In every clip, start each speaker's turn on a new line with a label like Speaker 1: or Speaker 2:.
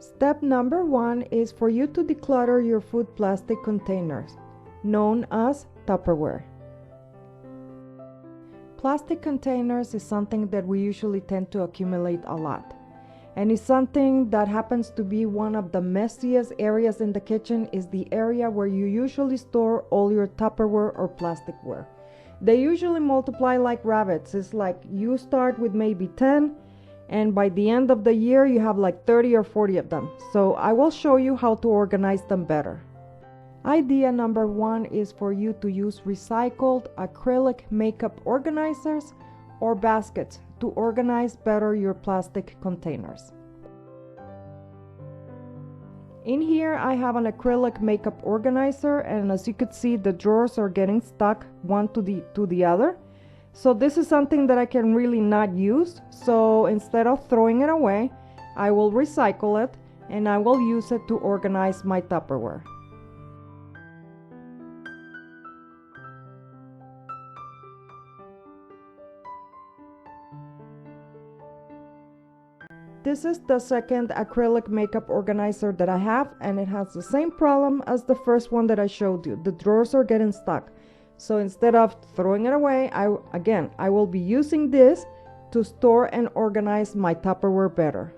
Speaker 1: Step number 1 is for you to declutter your food plastic containers, known as Tupperware. Plastic containers is something that we usually tend to accumulate a lot. And it's something that happens to be one of the messiest areas in the kitchen is the area where you usually store all your Tupperware or plasticware. They usually multiply like rabbits. It's like you start with maybe 10 and by the end of the year you have like 30 or 40 of them. So I will show you how to organize them better. Idea number 1 is for you to use recycled acrylic makeup organizers or baskets to organize better your plastic containers. In here I have an acrylic makeup organizer, and as you could see, the drawers are getting stuck one to the other. So this is something that I can really not use. So instead of throwing it away, I will recycle it and I will use it to organize my Tupperware. This is the second acrylic makeup organizer that I have, and it has the same problem as the first one that I showed you. The drawers are getting stuck. So instead of throwing it away, I will be using this to store and organize my Tupperware better.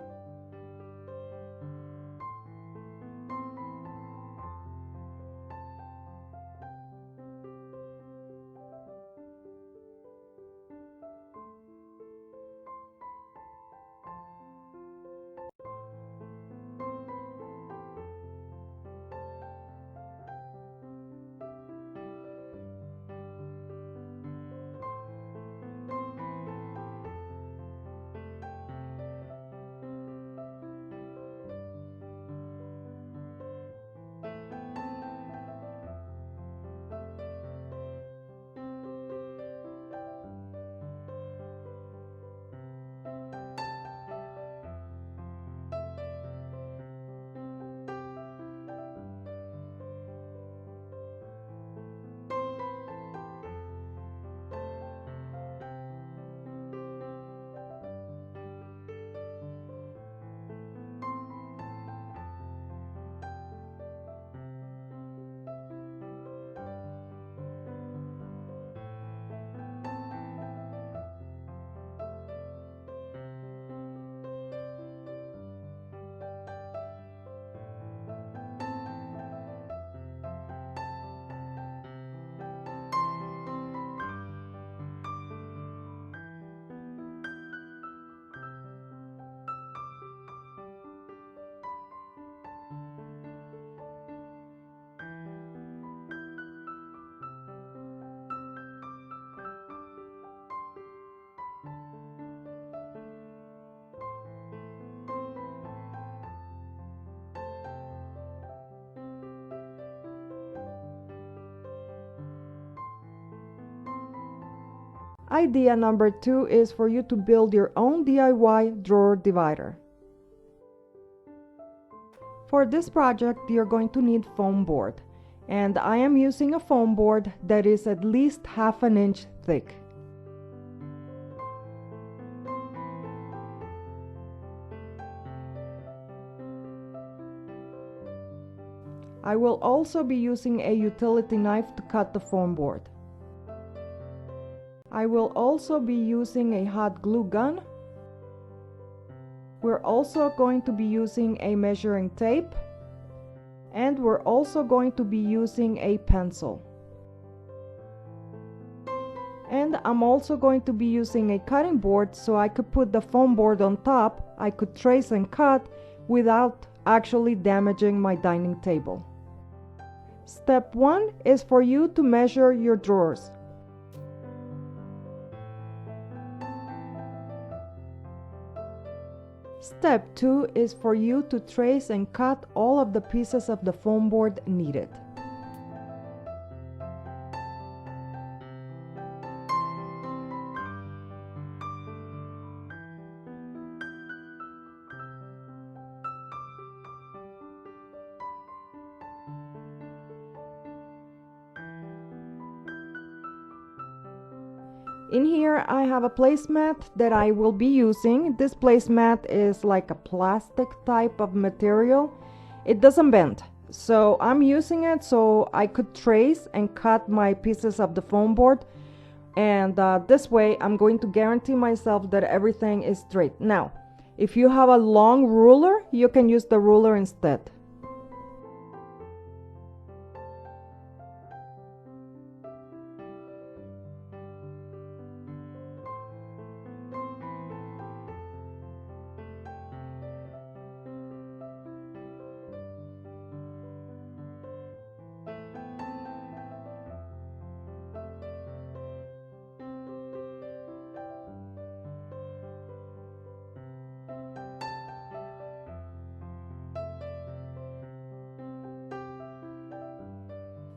Speaker 1: Idea number 2 is for you to build your own DIY drawer divider. For this project, you're going to need foam board, and I am using a foam board that is at least half an inch thick. I will also be using a utility knife to cut the foam board. I will also be using a hot glue gun. We're also going to be using a measuring tape, and we're also going to be using a pencil. And I'm also going to be using a cutting board so I could put the foam board on top. I could trace and cut without actually damaging my dining table. Step 1 is for you to measure your drawers. Step 2 is for you to trace and cut all of the pieces of the foam board needed. In here I have a placemat that I will be using. This placemat is like a plastic type of material. It doesn't bend. So I'm using it so I could trace and cut my pieces of the foam board. And this way I'm going to guarantee myself that everything is straight. Now, if you have a long ruler, you can use the ruler instead.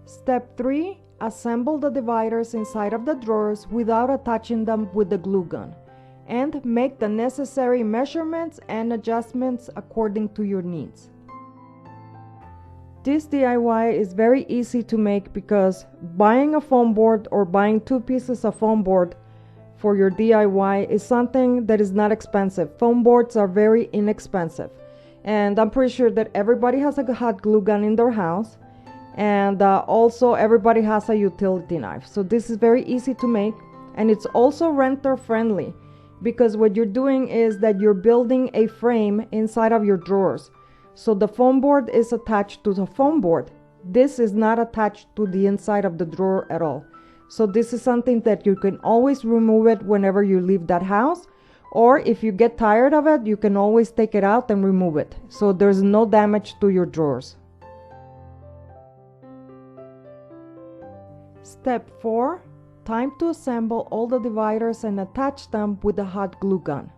Speaker 1: Step 3. Assemble the dividers inside of the drawers without attaching them with the glue gun, and make the necessary measurements and adjustments according to your needs. This DIY is very easy to make because buying a foam board or buying 2 pieces of foam board for your DIY is something that is not expensive. Foam boards are very inexpensive, and I'm pretty sure that everybody has a hot glue gun in their house. And also everybody has a utility knife, so this is very easy to make, and it's also renter friendly because what you're doing is that you're building a frame inside of your drawers. So the foam board is attached to the foam board. This is not attached to the inside of the drawer at all. So this is something that you can always remove it whenever you leave that house, or if you get tired of it, you can always take it out and remove it, so there's no damage to your drawers. Step 4. Time to assemble all the dividers and attach them with a hot glue gun.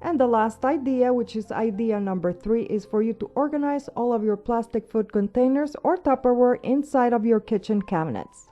Speaker 1: And the last idea, which is idea number 3, is for you to organize all of your plastic food containers or Tupperware inside of your kitchen cabinets.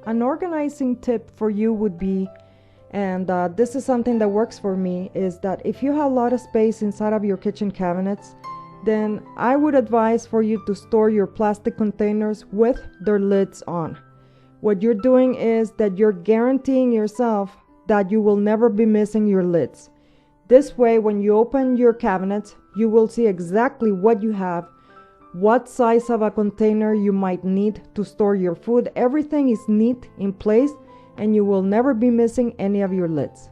Speaker 1: An organizing tip for you would be, and this is something that works for me, is that if you have a lot of space inside of your kitchen cabinets, then I would advise for you to store your plastic containers with their lids on. What you're doing is that you're guaranteeing yourself that you will never be missing your lids. This way, when you open your cabinets, you will see exactly what you have, what size of a container you might need to store your food. Everything is neat in place and you will never be missing any of your lids.